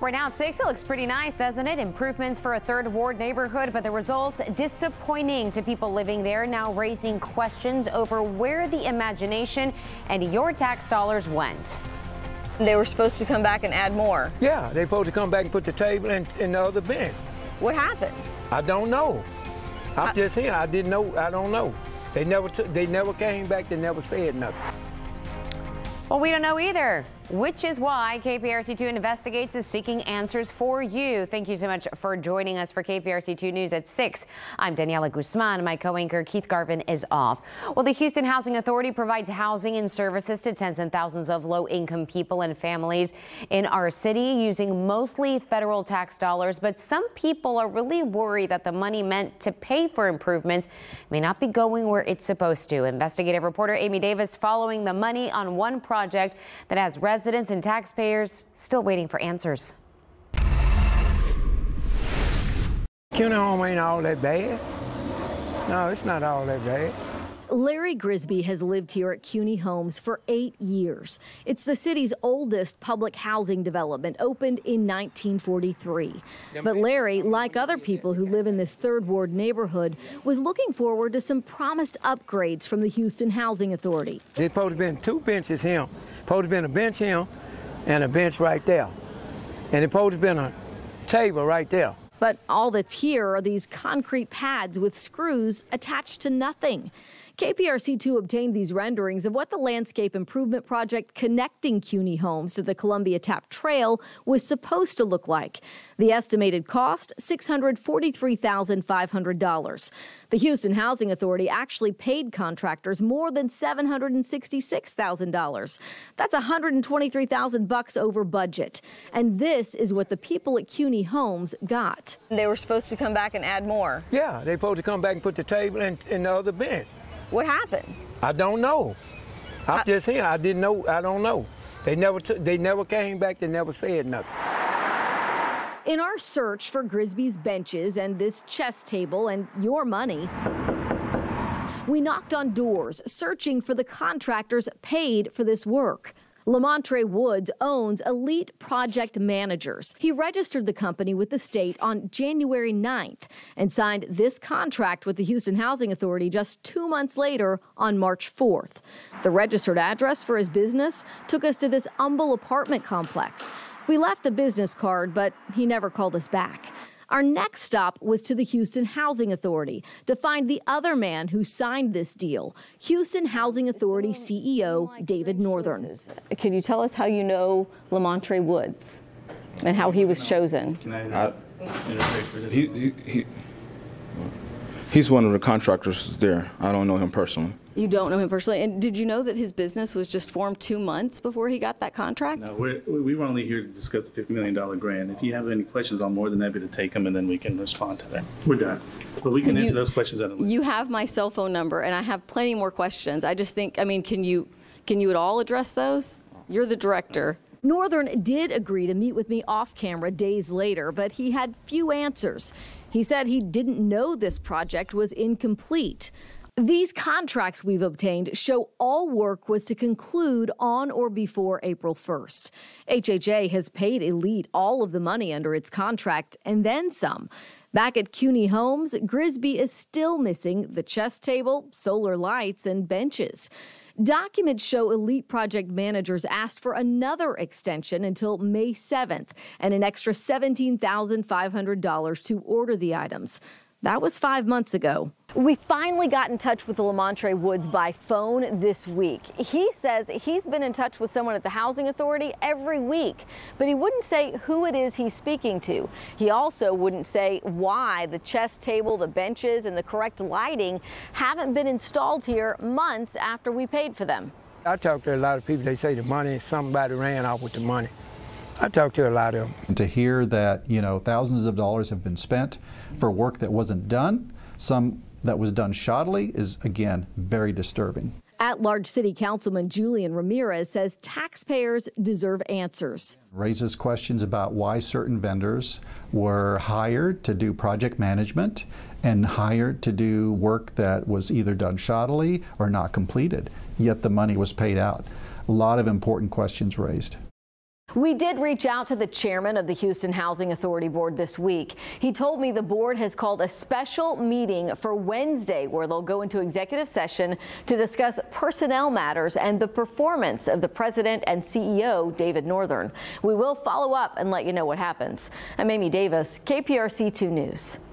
Right now at 6, it looks pretty nice, doesn't it? Improvements for a third ward neighborhood, but the results disappointing to people living there, now raising questions over where the imagination and your tax dollars went. They were supposed to come back and add more. Yeah, they're supposed to come back and put the table in the other bench. What happened? I don't know. I'm just here. I didn't know. I don't know. They never came back. They never said nothing. Well, we don't know either, which is why KPRC 2 Investigates is seeking answers for you. Thank you so much for joining us for KPRC 2 News at 6. I'm Daniela Guzman. My co-anchor Keith Garvin is off. Well, the Houston Housing Authority provides housing and services to tens and thousands of low-income people and families in our city using mostly federal tax dollars. But some people are really worried that the money meant to pay for improvements may not be going where it's supposed to. Investigative reporter Amy Davis following the money on one project that has residents and taxpayers still waiting for answers. CUNY home ain't all that bad. No, it's not all that bad. Larry Grisby has lived here at CUNY Homes for 8 years. It's the city's oldest public housing development, opened in 1943. But Larry, like other people who live in this third ward neighborhood, was looking forward to some promised upgrades from the Houston Housing Authority. There's supposed to have been 2 benches here. Supposed to have been a bench here and a bench right there. And there's supposed to have been a table right there. But all that's here are these concrete pads with screws attached to nothing. KPRC 2 obtained these renderings of what the landscape improvement project connecting CUNY Homes to the Columbia Tap Trail was supposed to look like. The estimated cost, $643,500. The Houston Housing Authority actually paid contractors more than $766,000. That's $123,000 over budget. And this is what the people at CUNY Homes got. They were supposed to come back and add more. Yeah, they're supposed to come back and put the table in the other bench. What happened? I don't know. I'm just here. I didn't know. I don't know. They never came back. They never said nothing. In our search for Grisby's benches and this chess table and your money, we knocked on doors searching for the contractors paid for this work. Lamontre Woods owns Elite Project Managers. He registered the company with the state on January 9th and signed this contract with the Houston Housing Authority just 2 months later on March 4th. The registered address for his business took us to this humble apartment complex. We left a business card, but he never called us back. Our next stop was to the Houston Housing Authority to find the other man who signed this deal, Houston Housing Authority CEO David Northern. Can you tell us how you know Lamontre Woods and how he was chosen? Can I interface for this? He's one of the contractors there. I don't know him personally. You don't know him personally. And did you know that his business was just formed 2 months before he got that contract? No, we were only here to discuss the $50 million grant. If you have any questions, I'm more than happy to take them, and then we can respond to that. We're done. But we can answer those questions at a later. You have my cell phone number, and I have plenty more questions. I just think, I mean, can you at all address those? You're the director. Northern did agree to meet with me off camera days later, but he had few answers. He said he didn't know this project was incomplete. These contracts we've obtained show all work was to conclude on or before April 1st. HHA has paid Elite all of the money under its contract and then some. Back at CUNY Homes, Grisby is still missing the chess table, solar lights, and benches. Documents show Elite project managers asked for another extension until May 7th and an extra $17,500 to order the items. That was 5 months ago. We finally got in touch with Lamontre Woods by phone this week. He says he's been in touch with someone at the Housing Authority every week, but he wouldn't say who it is he's speaking to. He also wouldn't say why the chess table, the benches, and the correct lighting haven't been installed here months after we paid for them. I talk to a lot of people. They say the money, somebody ran off with the money. I talked to a lot of them. And to hear that, thousands of dollars have been spent for work that wasn't done, some that was done shoddily, is, again, very disturbing. At-large City Councilman Julian Ramirez says taxpayers deserve answers. Raises questions about why certain vendors were hired to do project management and hired to do work that was either done shoddily or not completed, yet the money was paid out. A lot of important questions raised. We did reach out to the chairman of the Houston Housing Authority Board this week. He told me the board has called a special meeting for Wednesday where they'll go into executive session to discuss personnel matters and the performance of the president and CEO, David Northern. We will follow up and let you know what happens. I'm Amy Davis, KPRC 2 News.